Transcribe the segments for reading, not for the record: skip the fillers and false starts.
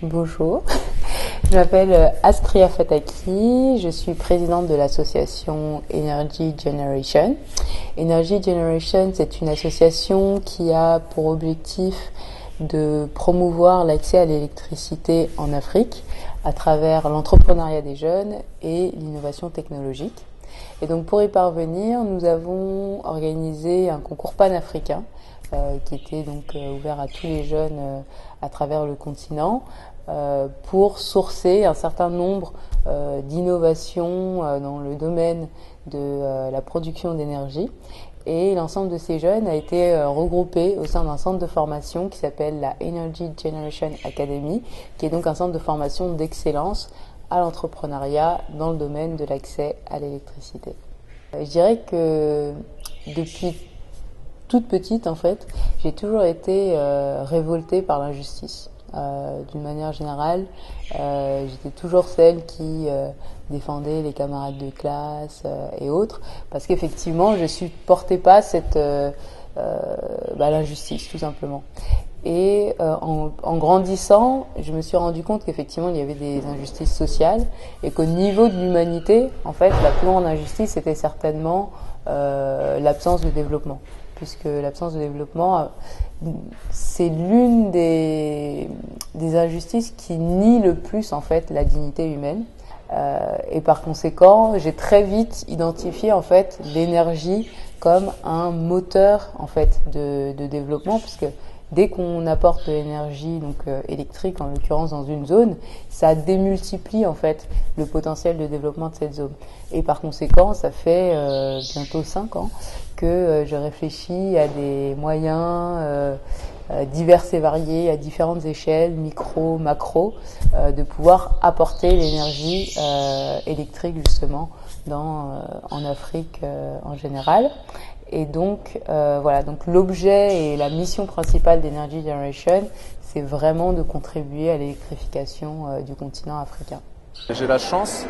Bonjour, je m'appelle Astria Fataki, je suis présidente de l'association Energy Generation. Energy Generation, c'est une association qui a pour objectif de promouvoir l'accès à l'électricité en Afrique à travers l'entrepreneuriat des jeunes et l'innovation technologique. Et donc pour y parvenir, nous avons organisé un concours panafricain qui était donc ouvert à tous les jeunes à travers le continent pour sourcer un certain nombre d'innovations dans le domaine de la production d'énergie. Et l'ensemble de ces jeunes a été regroupé au sein d'un centre de formation qui s'appelle la Energy Generation Academy, qui est donc un centre de formation d'excellence à l'entrepreneuriat dans le domaine de l'accès à l'électricité. Je dirais que depuis toute petite, en fait, j'ai toujours été révoltée par l'injustice. D'une manière générale, j'étais toujours celle qui défendait les camarades de classe et autres, parce qu'effectivement, je supportais pas l'injustice, tout simplement. Et en grandissant, je me suis rendu compte qu'effectivement, il y avait des injustices sociales et qu'au niveau de l'humanité, en fait, la plus grande injustice, c'était certainement l'absence de développement. Puisque l'absence de développement, c'est l'une des injustices qui nie le plus en fait la dignité humaine. Et par conséquent, j'ai très vite identifié en fait l'énergie comme un moteur en fait de développement, puisque dès qu'on apporte de l'énergie donc électrique en l'occurrence dans une zone, ça démultiplie en fait le potentiel de développement de cette zone. Et par conséquent, ça fait bientôt 5 ans que je réfléchis à des moyens divers et variés, à différentes échelles, micro, macro, de pouvoir apporter l'énergie électrique justement en Afrique en général. Et donc voilà, donc l'objet et la mission principale d'Energy Generation, c'est vraiment de contribuer à l'électrification du continent africain. J'ai la chance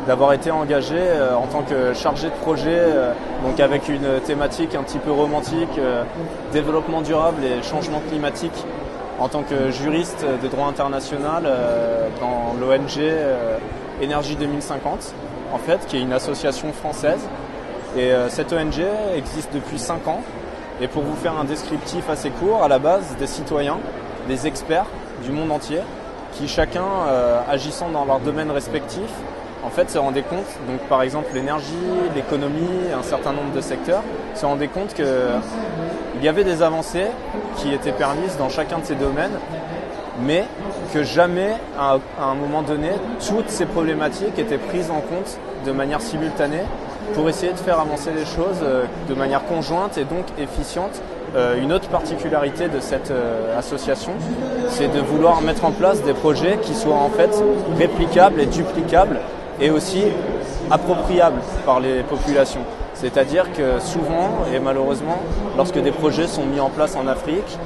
d'avoir été engagé en tant que chargé de projet, donc avec une thématique un petit peu romantique, développement durable et changement climatique, en tant que juriste de droit international dans l'ONG Énergie 2050, en fait, qui est une association française. Et cette ONG existe depuis 5 ans. Et pour vous faire un descriptif assez court, à la base, des citoyens, des experts du monde entier, qui chacun, agissant dans leur domaine respectif, en fait, se rendaient compte, donc par exemple l'énergie, l'économie, un certain nombre de secteurs, se rendaient compte qu'il y avait des avancées qui étaient permises dans chacun de ces domaines, mais que jamais, à un moment donné, toutes ces problématiques étaient prises en compte de manière simultanée pour essayer de faire avancer les choses de manière conjointe et donc efficiente. Une autre particularité de cette association, c'est de vouloir mettre en place des projets qui soient en fait réplicables et duplicables et aussi appropriables par les populations. C'est-à-dire que souvent, et malheureusement, lorsque des projets sont mis en place en Afrique,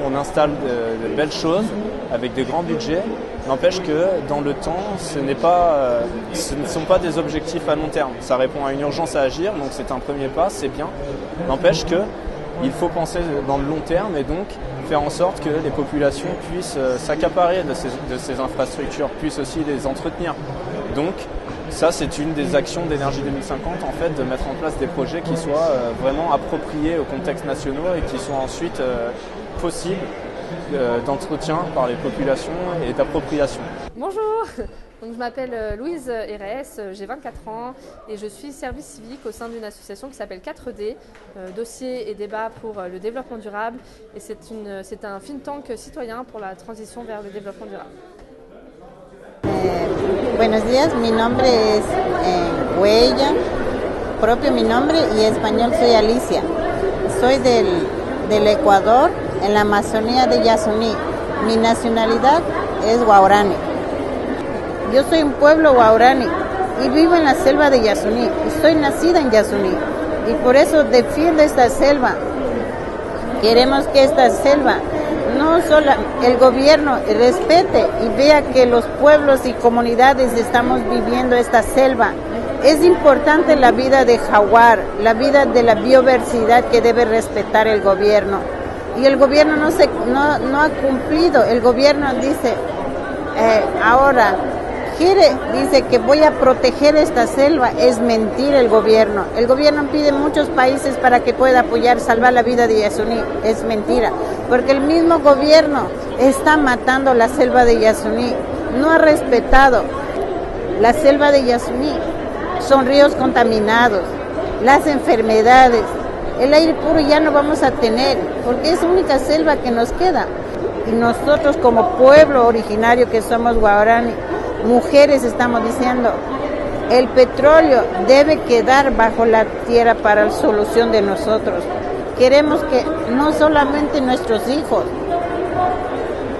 on installe de belles choses avec de grands budgets. N'empêche que dans le temps, ce ne sont pas des objectifs à long terme. Ça répond à une urgence à agir, donc c'est un premier pas, c'est bien. N'empêche qu'il faut penser dans le long terme et donc faire en sorte que les populations puissent s'accaparer de ces infrastructures, puissent aussi les entretenir. Donc ça, c'est une des actions d'Énergie 2050, en fait, de mettre en place des projets qui soient vraiment appropriés aux contextes nationaux et qui soient ensuite possibles d'entretien par les populations et d'appropriation. Bonjour, donc je m'appelle Louise Hérès, j'ai 24 ans et je suis service civique au sein d'une association qui s'appelle 4D, dossier et débat pour le développement durable, et c'est un think tank citoyen pour la transition vers le développement durable. Buenos días, mi nombre es Huella, propio mi nombre, y español soy Alicia. Soy del Ecuador, en la Amazonía de Yasuní. Mi nacionalidad es Guarani. Yo soy un pueblo guarani y vivo en la selva de Yasuní. Y soy nacida en Yasuní y por eso defiendo esta selva. Queremos que esta selva no solo el gobierno respete y vea que los pueblos y comunidades estamos viviendo esta selva. Es importante la vida de jaguar, la vida de la biodiversidad que debe respetar el gobierno. y el gobierno no ha cumplido. El gobierno dice, ahora dice que voy a proteger esta selva. Es mentira el gobierno. El gobierno pide muchos países para que pueda apoyar, salvar la vida de Yasuní. Es mentira, porque el mismo gobierno está matando la selva de Yasuní. No ha respetado la selva de Yasuní. Son ríos contaminados, las enfermedades, el aire puro ya no vamos a tener, porque es la única selva que nos queda. Y nosotros como pueblo originario que somos guaraní, mujeres, estamos diciendo, el petróleo debe quedar bajo la tierra para la solución de nosotros. Queremos que no solamente nuestros hijos,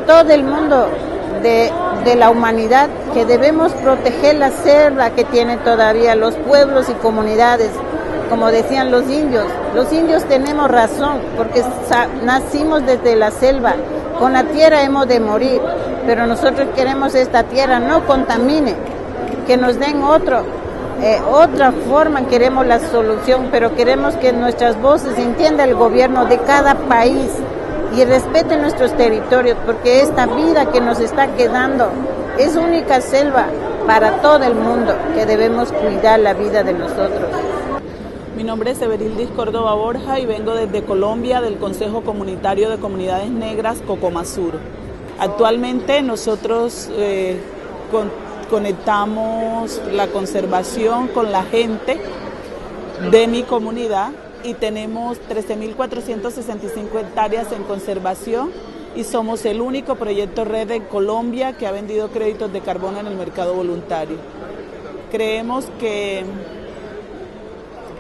todo el mundo de la humanidad, que debemos proteger la selva que tienen todavía los pueblos y comunidades. Como decían los indios tenemos razón, porque nacimos desde la selva, con la tierra hemos de morir, pero nosotros queremos esta tierra no contamine, que nos den otra forma, queremos la solución, pero queremos que nuestras voces entienda el gobierno de cada país y respeten nuestros territorios, porque esta vida que nos está quedando es única selva para todo el mundo, que debemos cuidar la vida de nosotros. Mi nombre es Everildis Córdoba Borja y vengo desde Colombia, del Consejo Comunitario de Comunidades Negras Cocomasur. Actualmente nosotros conectamos la conservación con la gente de mi comunidad y tenemos 13.465 hectáreas en conservación y somos el único proyecto red en Colombia que ha vendido créditos de carbono en el mercado voluntario. Creemos que,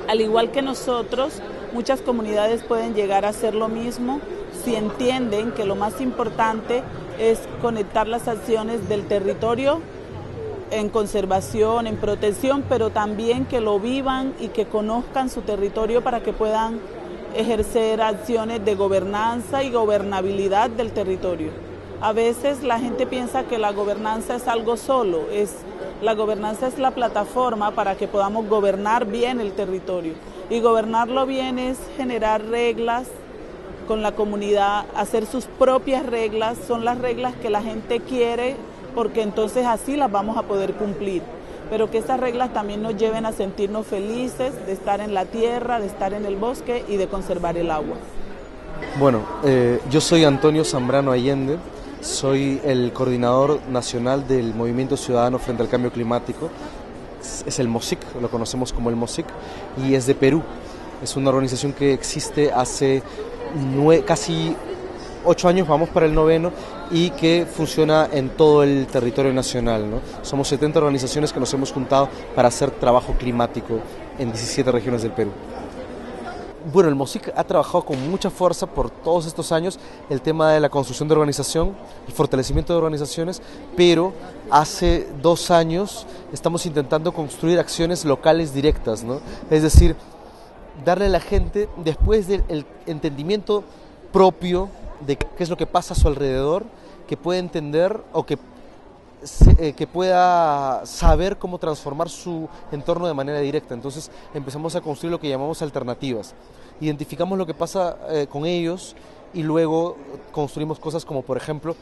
al igual que nosotros, muchas comunidades pueden llegar a hacer lo mismo si entienden que lo más importante es conectar las acciones del territorio en conservación, en protección, pero también que lo vivan y que conozcan su territorio para que puedan ejercer acciones de gobernanza y gobernabilidad del territorio. A veces la gente piensa que la gobernanza es algo solo, la gobernanza es la plataforma para que podamos gobernar bien el territorio. Y gobernarlo bien es generar reglas con la comunidad, hacer sus propias reglas, son las reglas que la gente quiere, porque entonces así las vamos a poder cumplir. Pero que estas reglas también nos lleven a sentirnos felices de estar en la tierra, de estar en el bosque y de conservar el agua. Bueno, yo soy Antonio Zambrano Allende. Soy el coordinador nacional del Movimiento Ciudadano frente al Cambio Climático. Es el MOSIC, lo conocemos como el MOSIC, y es de Perú. Es una organización que existe hace casi 8 años, vamos para el 9º, y que funciona en todo el territorio nacional, ¿no? Somos 70 organizaciones que nos hemos juntado para hacer trabajo climático en 17 regiones del Perú. Bueno, el MOSIC ha trabajado con mucha fuerza por todos estos años el tema de la construcción de organización, el fortalecimiento de organizaciones, pero hace 2 años estamos intentando construir acciones locales directas, ¿no? Es decir, darle a la gente, después del entendimiento propio de qué es lo que pasa a su alrededor, que pueda entender o que pueda saber cómo transformar su entorno de manera directa. Entonces empezamos a construir lo que llamamos alternativas. Identificamos lo que pasa con ellos y luego construimos cosas como, por ejemplo,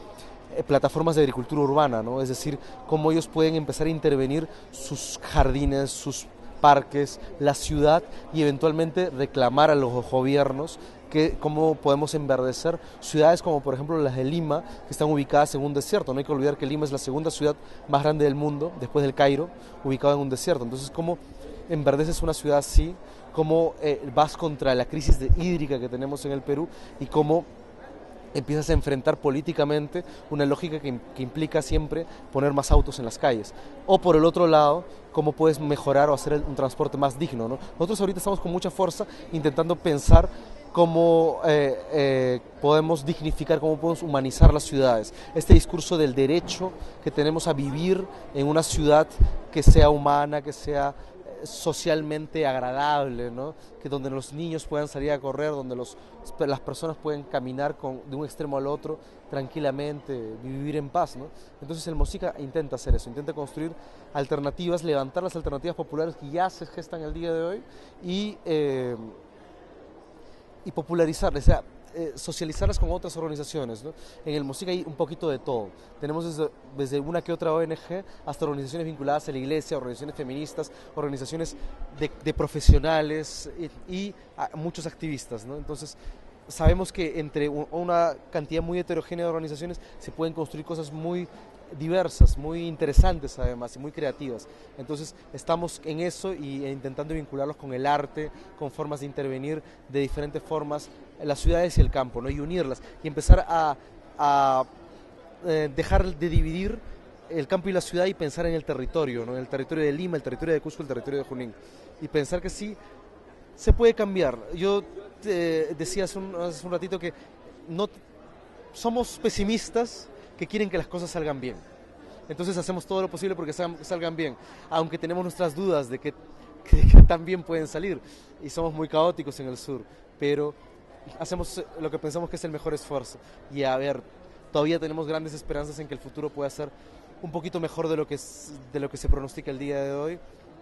plataformas de agricultura urbana, ¿no? Es decir, cómo ellos pueden empezar a intervenir sus jardines, sus parques, la ciudad, y eventualmente reclamar a los gobiernos cómo podemos enverdecer ciudades como por ejemplo las de Lima, que están ubicadas en un desierto. No hay que olvidar que Lima es la segunda ciudad más grande del mundo, después del Cairo, ubicada en un desierto. Entonces, ¿cómo enverdeces una ciudad así? ¿Cómo vas contra la crisis hídrica que tenemos en el Perú? Y cómo empiezas a enfrentar políticamente una lógica que implica siempre poner más autos en las calles. O por el otro lado, cómo puedes mejorar o hacer un transporte más digno, ¿no? Nosotros ahorita estamos con mucha fuerza intentando pensar cómo podemos dignificar, cómo podemos humanizar las ciudades. Este discurso del derecho que tenemos a vivir en una ciudad que sea humana, que sea socialmente agradable, ¿no? Que donde los niños puedan salir a correr, donde las personas pueden caminar de un extremo al otro tranquilamente, vivir en paz, ¿no? Entonces el MOSIC intenta hacer eso, intenta construir alternativas, levantar las alternativas populares que ya se gestan el día de hoy y popularizarlas. O sea, socializarlas con otras organizaciones, ¿no? En el MOSIC hay un poquito de todo. Tenemos desde una que otra ONG hasta organizaciones vinculadas a la iglesia, organizaciones feministas, organizaciones de profesionales y muchos activistas, ¿no? Entonces, sabemos que entre una cantidad muy heterogénea de organizaciones se pueden construir cosas muy diversas, muy interesantes además y muy creativas. Entonces estamos en eso y intentando vincularlos con el arte, con formas de intervenir de diferentes formas en las ciudades y el campo, ¿no? Y unirlas y empezar a dejar de dividir el campo y la ciudad y pensar en el territorio, ¿no? En el territorio de Lima, el territorio de Cusco, el territorio de Junín, y pensar que sí se puede cambiar. Yo decía hace un ratito que no somos pesimistas que quieren que las cosas salgan bien. Entonces hacemos todo lo posible porque salgan bien, aunque tenemos nuestras dudas de que también pueden salir y somos muy caóticos en el sur, pero hacemos lo que pensamos que es el mejor esfuerzo y a ver, todavía tenemos grandes esperanzas en que el futuro pueda ser un poquito mejor de lo que se pronostica el día de hoy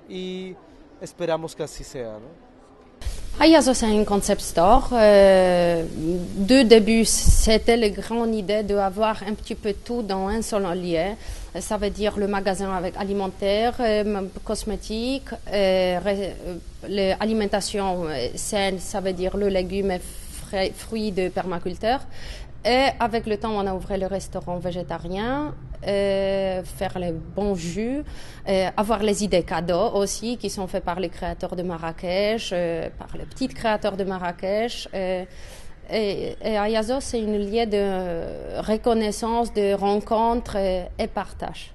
y esperamos que así sea, ¿no? Ayazo, c'est un concept store. De début, c'était la grande idée d'avoir un petit peu tout dans un seul lieu. Ça veut dire le magasin avec alimentaire, cosmétique, l'alimentation saine, ça veut dire le légume et fruits de permaculture. Et avec le temps, on a ouvert le restaurant végétarien, faire les bons jus, avoir les idées cadeaux aussi qui sont faits par les créateurs de Marrakech, par les petits créateurs de Marrakech. Et Ayazo, c'est une lieu de reconnaissance, de rencontre et partage.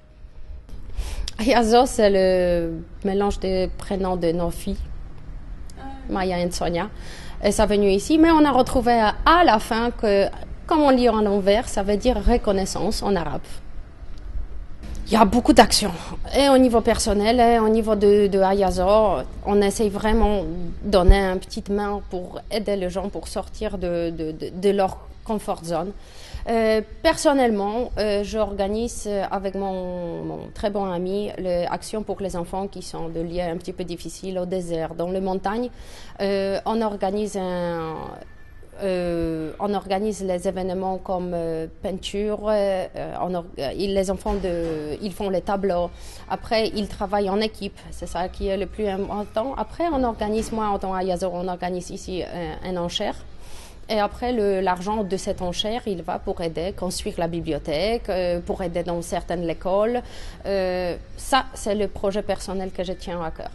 Ayazo, c'est le mélange des prénoms de nos filles, Maya et Sonia. Et ça est venu ici, mais on a retrouvé à la fin que, comme on lit en l'envers, ça veut dire reconnaissance en arabe. Il y a beaucoup d'actions, et au niveau personnel, et au niveau de Ayazo, on essaye vraiment de donner une petite main pour aider les gens pour sortir de leur comfort zone. Personnellement, j'organise avec mon très bon ami l'actions pour les enfants qui sont de lieux un petit peu difficiles au désert, dans les montagnes. On organise les événements comme peinture, les enfants ils font les tableaux. Après, ils travaillent en équipe, c'est ça qui est le plus important. Après, on organise, moi en tant qu'Ayazo, on organise ici un enchère. Et après, l'argent de cette enchère, il va pour aider, construire la bibliothèque, pour aider dans certaines écoles. Ça, c'est le projet personnel que je tiens à cœur.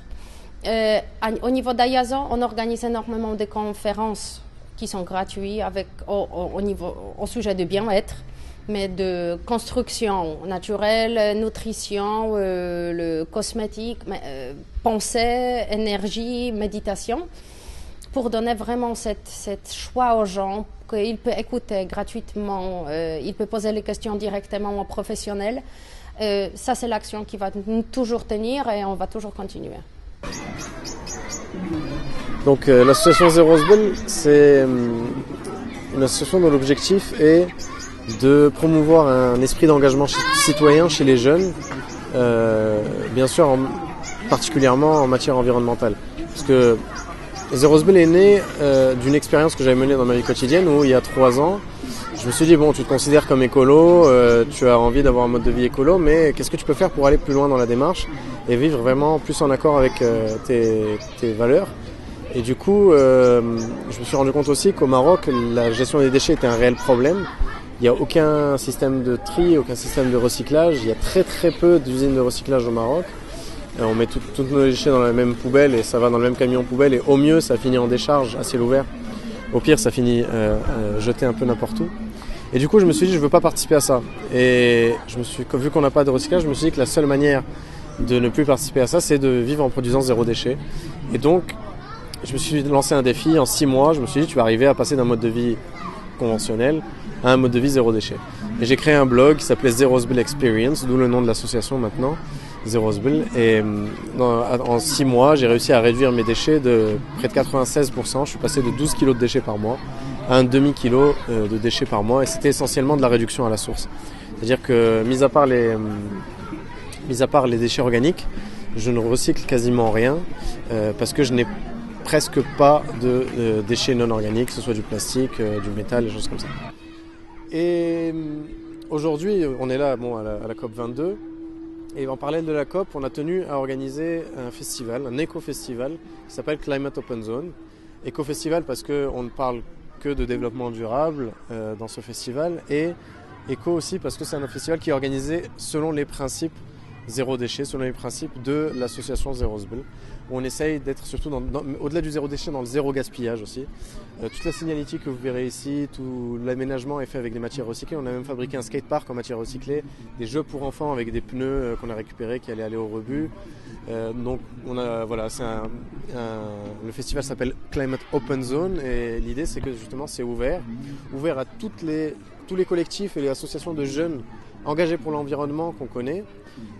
Au niveau d'Ayazo, on organise énormément de conférences qui sont gratuits au sujet de bien-être, mais de construction naturelle, nutrition, le cosmétique, pensée, énergie, méditation, pour donner vraiment cette choix aux gens qu'il peut écouter gratuitement, il peut poser les questions directement aux professionnels. Ça, c'est l'action qui va toujours tenir et on va toujours continuer. Donc l'association Zéro Zbel, c'est une association dont l'objectif est de promouvoir un esprit d'engagement citoyen chez les jeunes, bien sûr particulièrement en matière environnementale. Parce que Zéro Zbel est né d'une expérience que j'avais menée dans ma vie quotidienne où il y a 3 ans, je me suis dit bon, tu te considères comme écolo, tu as envie d'avoir un mode de vie écolo, mais qu'est-ce que tu peux faire pour aller plus loin dans la démarche et vivre vraiment plus en accord avec tes valeurs. Et du coup, je me suis rendu compte aussi qu'au Maroc, la gestion des déchets était un réel problème. Il n'y a aucun système de tri, aucun système de recyclage. Il y a très très peu d'usines de recyclage au Maroc. On met tous nos déchets dans la même poubelle et ça va dans le même camion poubelle. Et au mieux, ça finit en décharge à ciel ouvert. Au pire, ça finit jeté un peu n'importe où. Et du coup, je me suis dit, je ne veux pas participer à ça. Et vu qu'on n'a pas de recyclage, je me suis dit que la seule manière de ne plus participer à ça, c'est de vivre en produisant 0 déchet. Et donc, je me suis lancé un défi en 6 mois. Je me suis dit, tu vas arriver à passer d'un mode de vie conventionnel à un mode de vie 0 déchet. Et j'ai créé un blog qui s'appelait Zéro Zbel Experience, d'où le nom de l'association maintenant, Zéro Zbel. Et en 6 mois, j'ai réussi à réduire mes déchets de près de 96%. Je suis passé de 12 kg de déchets par mois à un demi-kilo de déchets par mois. Et c'était essentiellement de la réduction à la source. C'est-à-dire que, mis à part les déchets organiques, je ne recycle quasiment rien parce que je n'ai presque pas de déchets non organiques, que ce soit du plastique, du métal, des choses comme ça. Et aujourd'hui, on est là à la COP22. Et en parallèle de la COP, on a tenu à organiser un festival, un éco-festival qui s'appelle Climate Open Zone. Éco-festival parce qu'on ne parle que de développement durable dans ce festival, et éco aussi parce que c'est un festival qui est organisé selon les principes zéro déchet, selon les principes de l'association Zero Zbel. On essaye d'être surtout au-delà du zéro déchet, dans le zéro gaspillage aussi. Toute la signalétique que vous verrez ici, tout l'aménagement est fait avec des matières recyclées. On a même fabriqué un skatepark en matière recyclée, des jeux pour enfants avec des pneus qu'on a récupérés qui allaient aller au rebut. Donc le festival s'appelle Climate Open Zone, et l'idée c'est que justement c'est ouvert à tous les collectifs et les associations de jeunes engagés pour l'environnement qu'on connaît,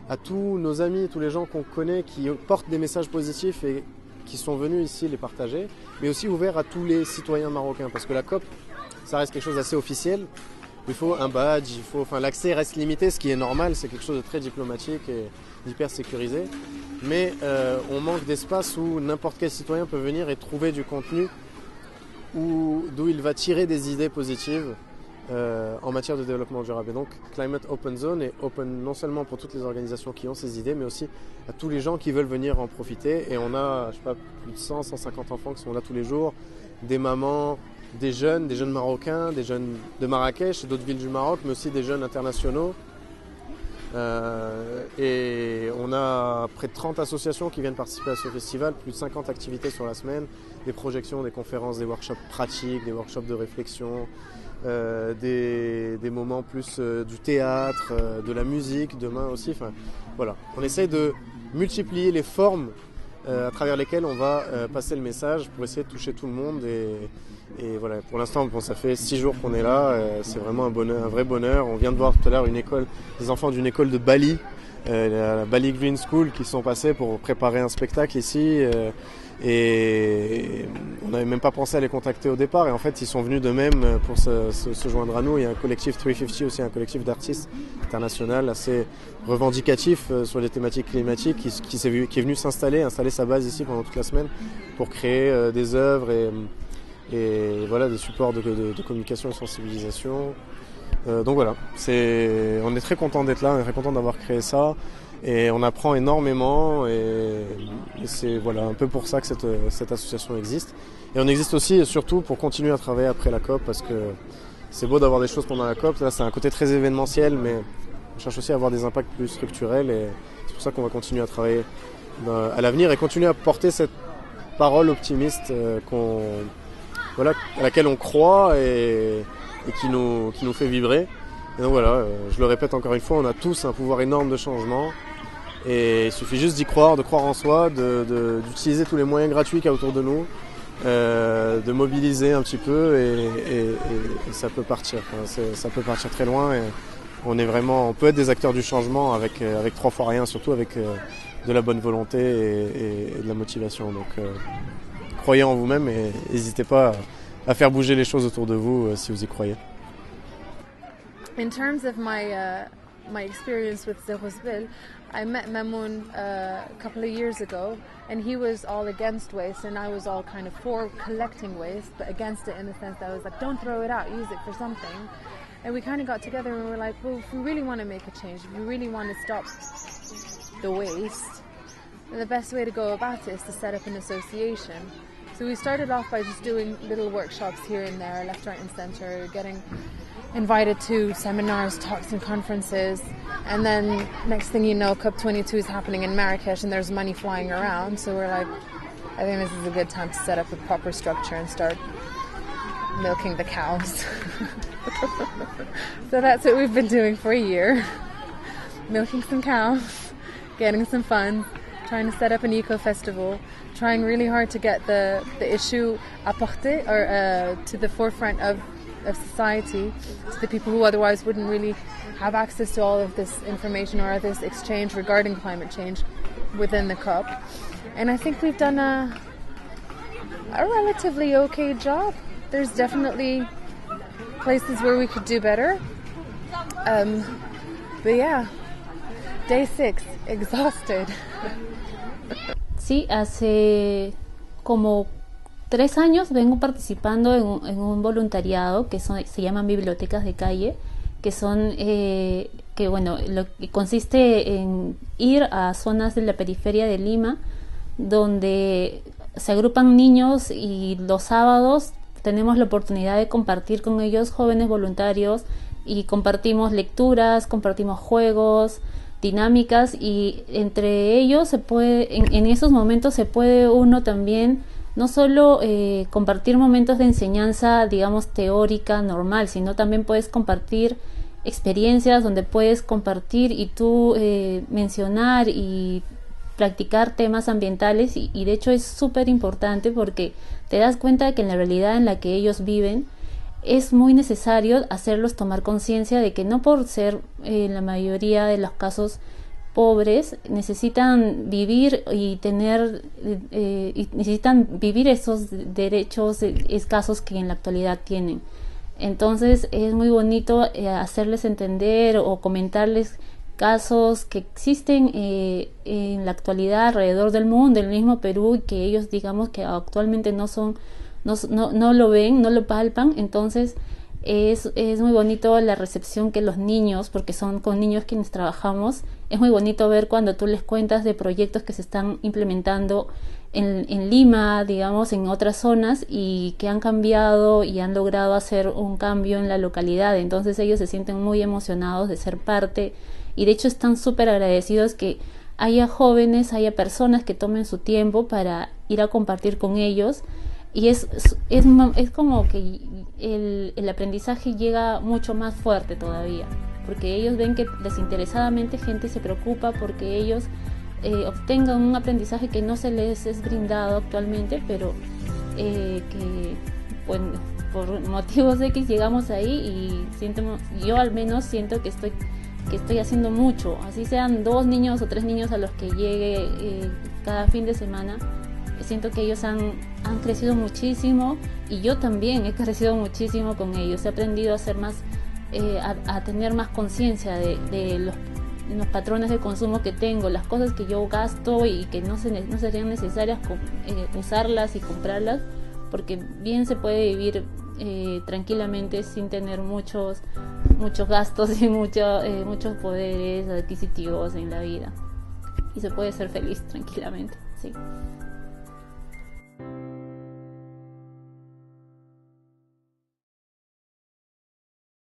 à tous nos amis, tous les gens qu'on connaît qui portent des messages positifs et qui sont venus ici les partager, mais aussi ouvert à tous les citoyens marocains, parce que la COP, ça reste quelque chose d'assez officiel. Il faut un badge, l'accès reste limité, ce qui est normal, c'est quelque chose de très diplomatique et d'hyper sécurisé. Mais on manque d'espace où n'importe quel citoyen peut venir et trouver du contenu d'où il va tirer des idées positives en matière de développement durable. Et donc Climate Open Zone est open non seulement pour toutes les organisations qui ont ces idées, mais aussi à tous les gens qui veulent venir en profiter. Et on a, plus de 150 enfants qui sont là tous les jours, des mamans, des jeunes marocains, des jeunes de Marrakech et d'autres villes du Maroc, mais aussi des jeunes internationaux. Et on a près de 30 associations qui viennent participer à ce festival, plus de 50 activités sur la semaine, des projections, des conférences, des workshops pratiques, des workshops de réflexion, des moments plus du théâtre, de la musique, demain aussi. Enfin, voilà. On essaye de multiplier les formes à travers lesquelles on va passer le message pour essayer de toucher tout le monde. Et voilà, pour l'instant, ça fait 6 jours qu'on est là. C'est vraiment un vrai bonheur. On vient de voir tout à l'heure des enfants d'une école de Bali, la Bali Green School, qui sont passés pour préparer un spectacle ici. Et on n'avait même pas pensé à les contacter au départ, et en fait ils sont venus d'eux-mêmes pour se joindre à nous. Il y a un collectif 350 aussi, un collectif d'artistes international assez revendicatif sur les thématiques climatiques qui est venu installer sa base ici pendant toute la semaine pour créer des œuvres et voilà, des supports de communication et de sensibilisation. Donc voilà, on est très content d'être là, on est très content d'avoir créé ça. Et on apprend énormément, et c'est un peu pour ça que cette association existe. Et on existe aussi et surtout pour continuer à travailler après la COP, parce que c'est beau d'avoir des choses pendant la COP. Là, c'est un côté très événementiel, mais on cherche aussi à avoir des impacts plus structurels, et c'est pour ça qu'on va continuer à travailler à l'avenir et continuer à porter cette parole optimiste à laquelle on croit et qui nous fait vibrer. Et donc voilà, je le répète encore une fois, on a tous un pouvoir énorme de changement. Et il suffit juste d'y croire, de croire en soi, d'utiliser tous les moyens gratuits qu'il y a autour de nous, de mobiliser un petit peu, et ça peut partir. Ça peut partir très loin, et on peut être des acteurs du changement avec 3 fois rien, surtout avec de la bonne volonté et de la motivation. Donc croyez en vous-même et n'hésitez pas à faire bouger les choses autour de vous si vous y croyez. In terms of my experience with Zero Zbel, I met Mamoun a couple of years ago, and he was all against waste, and I was all kind of for collecting waste, but against it in the sense that I was like, don't throw it out, use it for something. And we kind of got together and we were like, well, if we really want to make a change, if we really want to stop the waste, then the best way to go about it is to set up an association. So we started off by just doing little workshops here and there, left, right and centre, getting invited to seminars, talks and conferences, and then next thing you know, COP22 is happening in Marrakesh and there's money flying around, so we're like, I think this is a good time to set up a proper structure and start milking the cows. So that's what we've been doing for a year. Milking some cows, getting some funds, trying to set up an eco-festival, trying really hard to get the issue apporté, or to the forefront of society, to the people who otherwise wouldn't really have access to all of this information or this exchange regarding climate change within the COP. And I think we've done a relatively okay job. There's definitely places where we could do better. But yeah, day 6, exhausted. Sí, hace como 3 años vengo participando en un voluntariado que se llaman bibliotecas de calle, que son que bueno, lo que consiste en ir a zonas de la periferia de Lima donde se agrupan niños y los sábados tenemos la oportunidad de compartir con ellos, jóvenes voluntarios, y compartimos lecturas, compartimos juegos, dinámicas, y entre ellos se puede, en esos momentos se puede uno también no solo compartir momentos de enseñanza, digamos, teórica, normal, sino también puedes compartir experiencias donde puedes compartir y tú mencionar y practicar temas ambientales, y de hecho es súper importante porque te das cuenta de que en la realidad en la que ellos viven es muy necesario hacerlos tomar conciencia de que no por ser la mayoría de los casos pobres necesitan vivir y tener necesitan vivir esos derechos escasos que en la actualidad tienen. Entonces es muy bonito hacerles entender o comentarles casos que existen en la actualidad alrededor del mundo, en el mismo Perú, y que ellos, digamos, que actualmente no lo ven, no lo palpan. Entonces es muy bonito la recepción que los niños, porque son con niños quienes trabajamos, es muy bonito ver cuando tú les cuentas de proyectos que se están implementando en Lima, digamos, en otras zonas, y que han cambiado y han logrado hacer un cambio en la localidad. Entonces ellos se sienten muy emocionados de ser parte, y de hecho están súper agradecidos que haya jóvenes, haya personas que tomen su tiempo para ir a compartir con ellos, y es como que el aprendizaje llega mucho más fuerte todavía, porque ellos ven que desinteresadamente gente se preocupa porque ellos obtengan un aprendizaje que no se les es brindado actualmente, pero que bueno, por motivos X llegamos ahí, y yo al menos siento que estoy haciendo mucho, así sean 2 niños o 3 niños a los que llegue cada fin de semana. Siento que ellos han crecido muchísimo, y yo también he crecido muchísimo con ellos. He aprendido a ser más, a tener más conciencia de los patrones de consumo que tengo, las cosas que yo gasto y que no serían necesarias usarlas y comprarlas, porque bien se puede vivir tranquilamente sin tener muchos gastos y muchos poderes adquisitivos en la vida, y se puede ser feliz tranquilamente, sí.